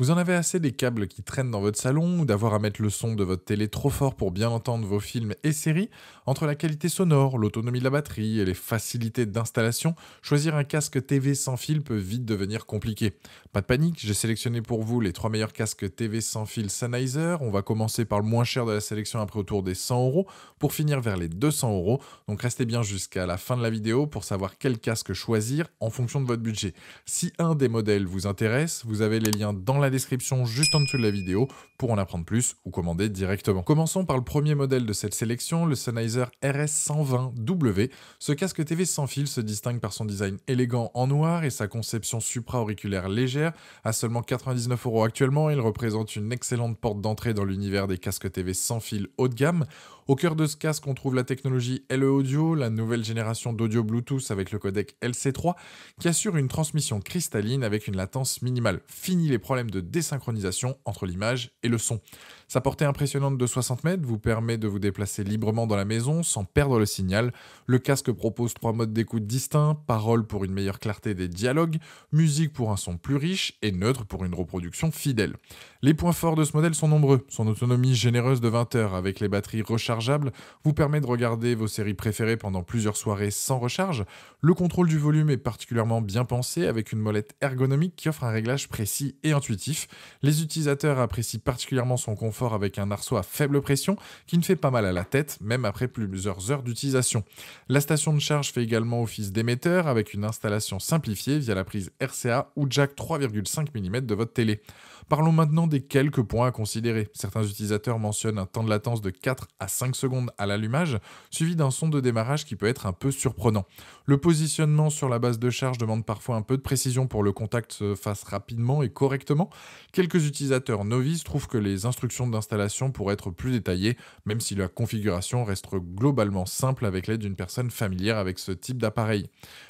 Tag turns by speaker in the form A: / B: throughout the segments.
A: Vous en avez assez des câbles qui traînent dans votre salon ou d'avoir à mettre le son de votre télé trop fort pour bien entendre vos films et séries? Entre la qualité sonore, l'autonomie de la batterie et les facilités d'installation, choisir un casque TV sans fil peut vite devenir compliqué. Pas de panique, j'ai sélectionné pour vous les 3 meilleurs casques TV sans fil Sennheiser. On va commencer par le moins cher de la sélection après autour des 100 euros pour finir vers les 200 euros. Donc restez bien jusqu'à la fin de la vidéo pour savoir quel casque choisir en fonction de votre budget. Si un des modèles vous intéresse, vous avez les liens dans la description juste en dessous de la vidéo pour en apprendre plus ou commander directement. Commençons par le premier modèle de cette sélection, le Sennheiser RS120W. Ce casque TV sans fil se distingue par son design élégant en noir et sa conception supra-auriculaire légère. À seulement 99 euros actuellement, il représente une excellente porte d'entrée dans l'univers des casques TV sans fil haut de gamme. Au cœur de ce casque, on trouve la technologie LE Audio, la nouvelle génération d'audio Bluetooth avec le codec LC3 qui assure une transmission cristalline avec une latence minimale. Fini les problèmes de désynchronisation entre l'image et le son. Sa portée impressionnante de 60 mètres vous permet de vous déplacer librement dans la maison sans perdre le signal. Le casque propose 3 modes d'écoute distincts, parole pour une meilleure clarté des dialogues, musique pour un son plus riche et neutre pour une reproduction fidèle. Les points forts de ce modèle sont nombreux. Son autonomie généreuse de 20 heures avec les batteries rechargeables vous permet de regarder vos séries préférées pendant plusieurs soirées sans recharge. Le contrôle du volume est particulièrement bien pensé avec une molette ergonomique qui offre un réglage précis et intuitif. Les utilisateurs apprécient particulièrement son confort avec un arceau à faible pression qui ne fait pas mal à la tête, même après plusieurs heures d'utilisation. La station de charge fait également office d'émetteur avec une installation simplifiée via la prise RCA ou jack 3,5 mm de votre télé. Parlons maintenant des quelques points à considérer. Certains utilisateurs mentionnent un temps de latence de 4 à 5 secondes à l'allumage, suivi d'un son de démarrage qui peut être un peu surprenant. Le positionnement sur la base de charge demande parfois un peu de précision pour le contact se fasse rapidement et correctement. Quelques utilisateurs novices trouvent que les instructions d'installation pourraient être plus détaillées, même si la configuration reste globalement simple avec l'aide d'une personne familière avec ce type d'appareil.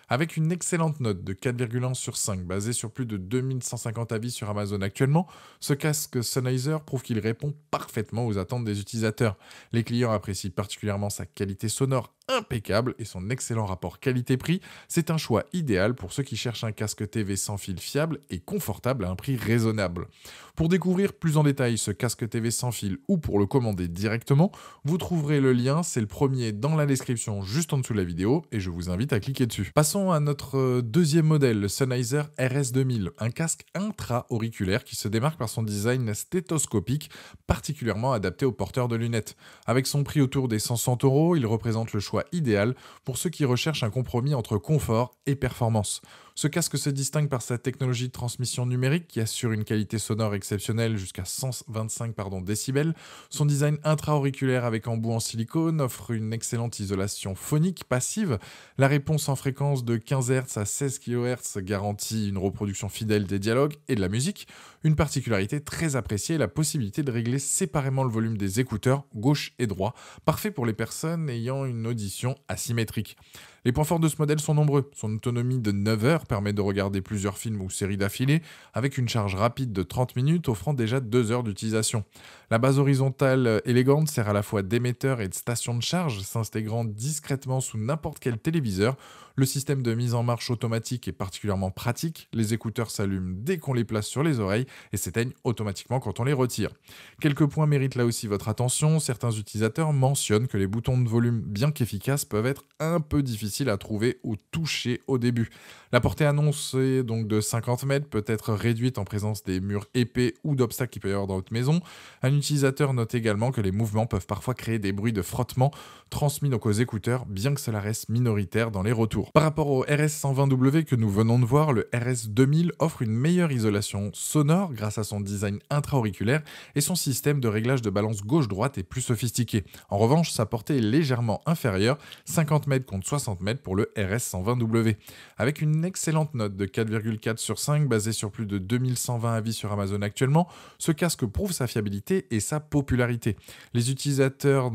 A: Avec une excellente note de 4,1 sur 5 basée sur plus de 2150 avis sur Amazon actuellement, ce casque Sennheiser prouve qu'il répond parfaitement aux attentes des utilisateurs. Les clients apprécient particulièrement sa qualité sonore impeccable et son excellent rapport qualité-prix. C'est un choix idéal pour ceux qui cherchent un casque TV sans fil fiable et confortable à un prix raisonnable. Pour découvrir plus en détail ce casque TV sans fil ou pour le commander directement, vous trouverez le lien, c'est le premier dans la description juste en dessous de la vidéo et je vous invite à cliquer dessus. Passons à notre deuxième modèle, le Sennheiser RS2000, un casque intra-auriculaire qui se démarque par son design stéthoscopique particulièrement adapté aux porteurs de lunettes. Avec son prix autour des 160 euros, il représente le choix idéal pour ceux qui recherchent un compromis entre confort et performance. Ce casque se distingue par sa technologie de transmission numérique qui assure une qualité sonore exceptionnelle jusqu'à 125 décibels. Son design intra-auriculaire avec embout en silicone offre une excellente isolation phonique passive. La réponse en fréquence de 15 Hz à 16 kHz garantit une reproduction fidèle des dialogues et de la musique. Une particularité très appréciée est la possibilité de régler séparément le volume des écouteurs gauche et droit, parfait pour les personnes ayant une audition asymétrique. Les points forts de ce modèle sont nombreux. Son autonomie de 9 heures permet de regarder plusieurs films ou séries d'affilée, avec une charge rapide de 30 minutes offrant déjà 2 heures d'utilisation. La base horizontale élégante sert à la fois d'émetteur et de station de charge, s'intégrant discrètement sous n'importe quel téléviseur. Le système de mise en marche automatique est particulièrement pratique. Les écouteurs s'allument dès qu'on les place sur les oreilles et s'éteignent automatiquement quand on les retire. Quelques points méritent là aussi votre attention. Certains utilisateurs mentionnent que les boutons de volume, bien qu'efficaces, peuvent être un peu difficiles à trouver ou toucher au début. La portée annoncée donc de 50 mètres peut être réduite en présence des murs épais ou d'obstacles qu'il peut y avoir dans votre maison. Un utilisateur note également que les mouvements peuvent parfois créer des bruits de frottement transmis donc aux écouteurs, bien que cela reste minoritaire dans les retours. Par rapport au RS120W que nous venons de voir, le RS2000 offre une meilleure isolation sonore grâce à son design intra-auriculaire et son système de réglage de balance gauche-droite est plus sophistiqué. En revanche, sa portée est légèrement inférieure, 50 mètres contre 60 mètres pour le RS120W. Avec une excellente note de 4,4 sur 5 basée sur plus de 2120 avis sur Amazon actuellement, ce casque prouve sa fiabilité et sa popularité. Les utilisateurs,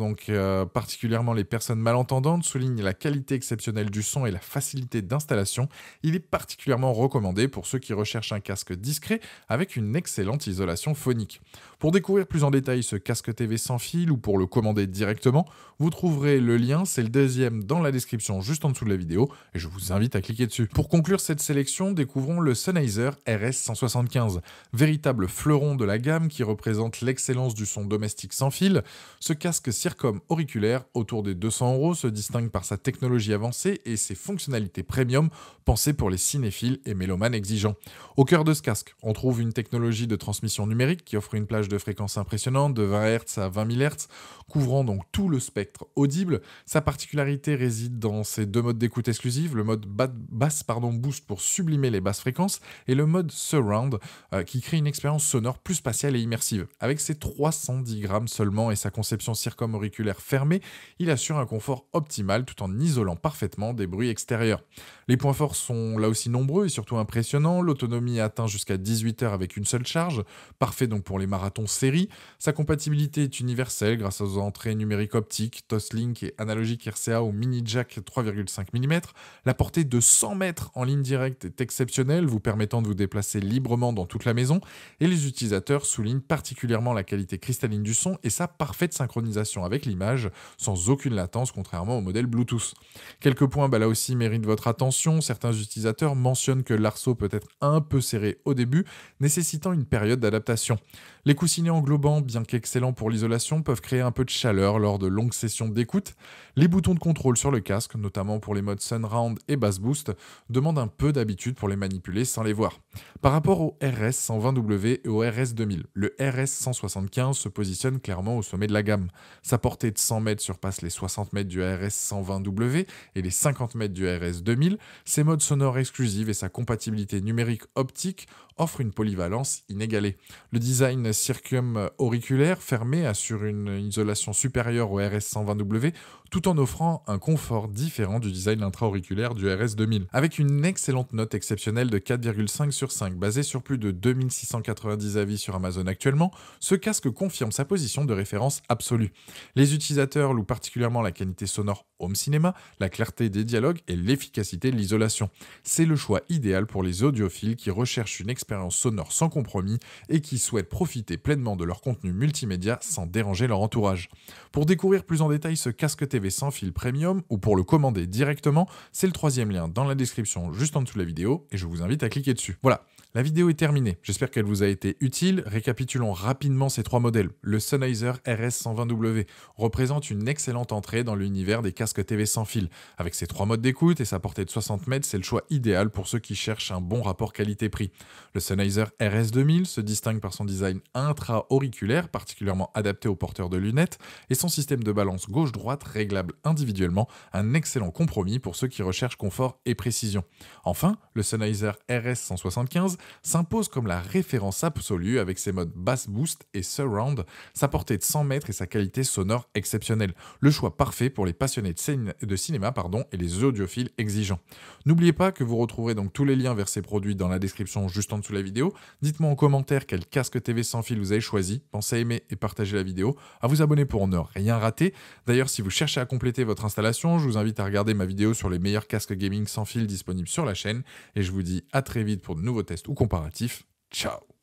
A: particulièrement les personnes malentendantes, soulignent la qualité exceptionnelle du son et la facilité d'installation, il est particulièrement recommandé pour ceux qui recherchent un casque discret avec une excellente isolation phonique. Pour découvrir plus en détail ce casque TV sans fil ou pour le commander directement, vous trouverez le lien, c'est le deuxième dans la description juste en dessous de la vidéo et je vous invite à cliquer dessus. Pour conclure cette sélection, découvrons le Sennheiser RS175, véritable fleuron de la gamme qui représente l'excellence du son domestique sans fil. Ce casque Circom auriculaire autour des 200 € se distingue par sa technologie avancée et ses fonctionnalités premium pensées pour les cinéphiles et mélomanes exigeants. Au cœur de ce casque, on trouve une technologie de transmission numérique qui offre une plage de fréquences impressionnante de 20 Hz à 20 000 Hz, couvrant donc tout le spectre audible. Sa particularité réside dans ses deux modes d'écoute exclusifs, le mode basse boost pour sublimer les basses fréquences et le mode surround qui crée une expérience sonore plus spatiale et immersive. Avec ses 310 grammes seulement et sa conception Circom auriculaire fermée, il assure un confort optimal tout en isolant parfaitement des bruits extérieurs. Les points forts sont là aussi nombreux et surtout impressionnants. L'autonomie atteint jusqu'à 18 heures avec une seule charge, parfait donc pour les marathons série. Sa compatibilité est universelle grâce aux entrées numériques optiques, Toslink et analogique RCA ou mini jack 3,5 mm. La portée de 100 mètres en ligne directe est exceptionnelle, vous permettant de vous déplacer librement dans toute la maison, et les utilisateurs soulignent particulièrement la qualité cristalline du son et sa parfaite synchronisation avec l'image, sans aucune latence contrairement au modèle Bluetooth. Quelques points là aussi méritent votre attention. Certains utilisateurs mentionnent que l'arceau peut être un peu serré au début, nécessitant une période d'adaptation. Les coussinets englobants, bien qu'excellents pour l'isolation, peuvent créer un peu de chaleur lors de longues sessions d'écoute. Les boutons de contrôle sur le casque, notamment pour les modes Surround et Bass Boost, demandent un peu d'habitude pour les manipuler sans les voir. Par rapport au RS120W et au RS2000, le RS175 se positionne clairement au sommet de la gamme. Sa portée de 100 mètres surpasse les 60 mètres du RS120W et les 50 mètres du RS2000. Ses modes sonores exclusifs et sa compatibilité numérique optique offrent une polyvalence inégalée. Le design Circum auriculaire fermé assure une isolation supérieure au RS120W tout en offrant un confort différent du design intra-auriculaire du RS2000. Avec une excellente note exceptionnelle de 4,5 sur 5 basée sur plus de 2690 avis sur Amazon actuellement, ce casque confirme sa position de référence absolue. Les utilisateurs louent particulièrement la qualité sonore home cinéma, la clarté des dialogues et l'efficacité de l'isolation. C'est le choix idéal pour les audiophiles qui recherchent une expérience sonore sans compromis et qui souhaitent profiter pleinement de leur contenu multimédia sans déranger leur entourage. Pour découvrir plus en détail ce casque TV sans fil premium ou pour le commander directement, c'est le troisième lien dans la description juste en dessous de la vidéo et je vous invite à cliquer dessus. Voilà, la vidéo est terminée. J'espère qu'elle vous a été utile. Récapitulons rapidement ces trois modèles. Le Sennheiser RS120W représente une excellente entrée dans l'univers des casques TV sans fil. Avec ses trois modes d'écoute et sa portée de 60 mètres, c'est le choix idéal pour ceux qui cherchent un bon rapport qualité-prix. Le Sennheiser RS2000 se distingue par son design intra-auriculaire, particulièrement adapté aux porteurs de lunettes, et son système de balance gauche-droite réglable individuellement, un excellent compromis pour ceux qui recherchent confort et précision. Enfin, le Sennheiser RS175 s'impose comme la référence absolue avec ses modes Bass Boost et Surround, sa portée de 100 mètres et sa qualité sonore exceptionnelle. Le choix parfait pour les passionnés de cinéma et les audiophiles exigeants. N'oubliez pas que vous retrouverez donc tous les liens vers ces produits dans la description juste en dessous de la vidéo. Dites-moi en commentaire quel casque TV sans fil vous avez choisi. Pensez à aimer et partager la vidéo, à vous abonner pour ne rien rater. D'ailleurs, si vous cherchez à compléter votre installation, je vous invite à regarder ma vidéo sur les meilleurs casques gaming sans fil disponibles sur la chaîne. Et je vous dis à très vite pour de nouveaux tests ou comparatifs. Ciao!